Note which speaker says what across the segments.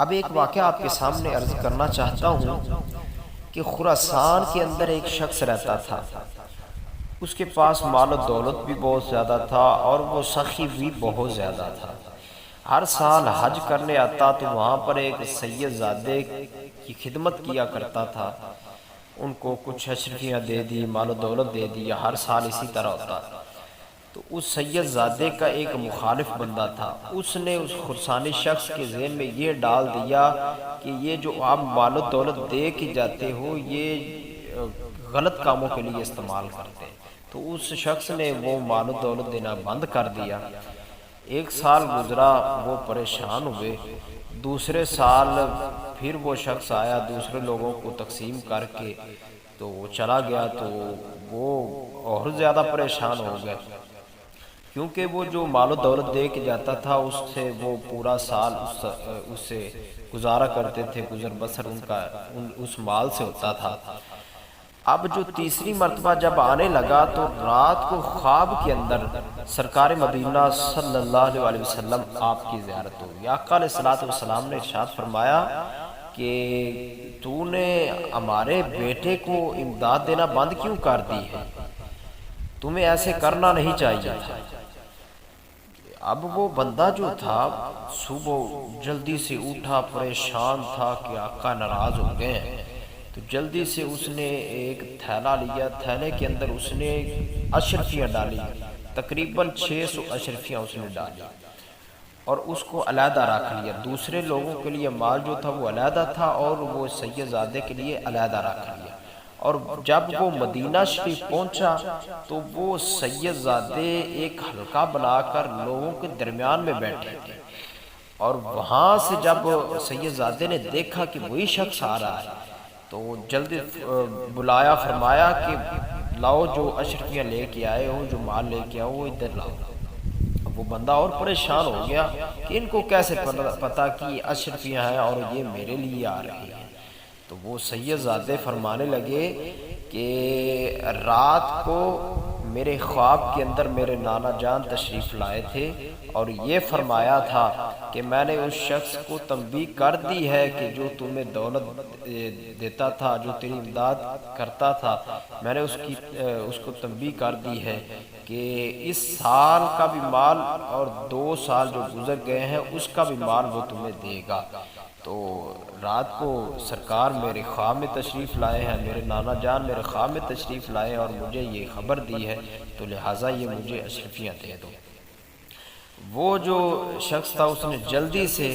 Speaker 1: اب ایک واقعہ آپ کے سامنے عرض کرنا چاہتا ہوں کہ خراسان کے اندر ایک شخص رہتا تھا۔ اس کے پاس مال و دولت بھی بہت زیادہ تھا اور وہ سخی بھی بہت زیادہ تھا۔ ہر سال حج کرنے آتا تو وہاں پر ایک سید زادے کی خدمت کیا کرتا تھا، ان کو کچھ اشرفیاں دے دی، مال و دولت دے دی، ہر سال اسی طرح ہوتا۔ تو اس سید زادے کا ایک مخالف بندہ تھا، اس نے اس خرسانی شخص کے ذہن میں یہ ڈال دیا کہ یہ جو آپ مال و دولت دے کے جاتے ہو یہ غلط کاموں کے لیے استعمال کرتے ہیں۔ تو اس شخص نے وہ مال و دولت دینا بند کر دیا۔ ایک سال گزرا، وہ پریشان ہوئے۔ دوسرے سال پھر وہ شخص آیا دوسرے لوگوں کو تقسیم کر کے، تو وہ چلا گیا تو وہ اور زیادہ پریشان ہو گئے، کیونکہ وہ جو مال و دولت دے کے جاتا تھا اس سے وہ پورا سال اس سے گزارا کرتے تھے، گزر بسر ان کا اس مال سے ہوتا تھا۔ اب جو تیسری مرتبہ جب آنے لگا تو رات کو خواب کے اندر سرکار مدینہ صلی اللہ علیہ وسلم آپ کی زیارت ہوئی۔ آقا علیہ السلام نے ارشاد فرمایا کہ تو نے ہمارے بیٹے کو امداد دینا بند کیوں کر دی ہے؟ تمہیں ایسے کرنا نہیں چاہیے تھا۔ اب وہ بندہ جو تھا صبح جلدی سے اٹھا، پریشان تھا کہ آقا ناراض ہو گئے ہیں، تو جلدی سے اس نے ایک تھیلا لیا، تھیلے کے اندر اس نے اشرفیاں ڈالی، تقریباً 600 اشرفیاں اس نے ڈالی اور اس کو علیحدہ رکھ لیا۔ دوسرے لوگوں کے لیے مال جو تھا وہ علیحدہ تھا اور وہ سید زادے کے لیے علیحدہ رکھ لیا۔ اور جب وہ مدینہ شریف پہنچا تو وہ سید زادے ایک حلقہ بنا کر لوگوں کے درمیان میں بیٹھے تھے، اور وہاں سے جب سید زادے نے دیکھا کہ وہی شخص آ رہا ہے تو جلدی بلایا، فرمایا کہ لاؤ جو اشرفیاں لے کے آئے ہو، جو مال لے کے آؤ وہ ادھر لاؤ۔ اب وہ بندہ اور پریشان ہو گیا کہ ان کو کیسے پتا کہ یہ اشرفیاں ہیں اور یہ میرے لیے آ رہی ہیں۔ تو وہ سید زادے فرمانے لگے کہ رات کو میرے خواب کے اندر میرے نانا جان تشریف لائے تھے اور یہ فرمایا تھا کہ میں نے اس شخص کو تنبیہ کر دی ہے کہ جو تمہیں دولت دیتا تھا، جو تیری امداد کرتا تھا، میں نے اس کو تنبیہ کر دی ہے کہ اس سال کا بھی مال اور 2 سال جو گزر گئے ہیں اس کا بھی مال وہ تمہیں دے گا۔ تو رات کو سرکار میرے خواب میں تشریف لائے ہیں، میرے نانا جان میرے خواب میں تشریف لائے اور مجھے یہ خبر دی ہے، تو لہٰذا یہ مجھے اشرفیاں دے دو۔ وہ جو شخص تھا اس نے جلدی سے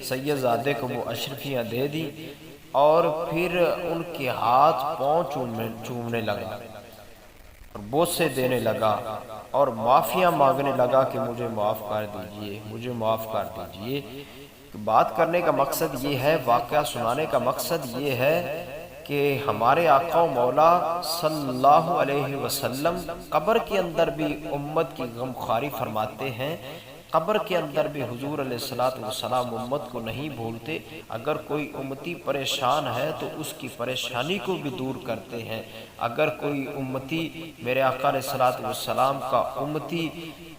Speaker 1: سید زادے کو وہ اشرفیاں دے دی اور پھر ان کے ہاتھ پاؤں چومنے لگا اور بوسے دینے لگا اور معافیاں مانگنے لگا کہ مجھے معاف کر دیجئے، مجھے معاف کر دیجئے۔ بات کرنے کا مقصد یہ ہے، واقعہ سنانے کا مقصد یہ ہے کہ ہمارے آقا و مولا صلی اللہ علیہ وسلم قبر کے اندر بھی امت کی غمخواری فرماتے ہیں، قبر کے اندر بھی حضور علیہ السلام امت کو نہیں بھولتے۔ اگر کوئی امتی پریشان ہے تو اس کی پریشانی کو بھی دور کرتے ہیں، اگر کوئی امتی میرے آقا علیہ السلام کا امتی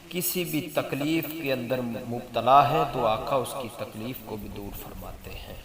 Speaker 1: کسی بھی تکلیف کے اندر مبتلا ہے تو آقا اس کی تکلیف کو بھی دور فرماتے ہیں۔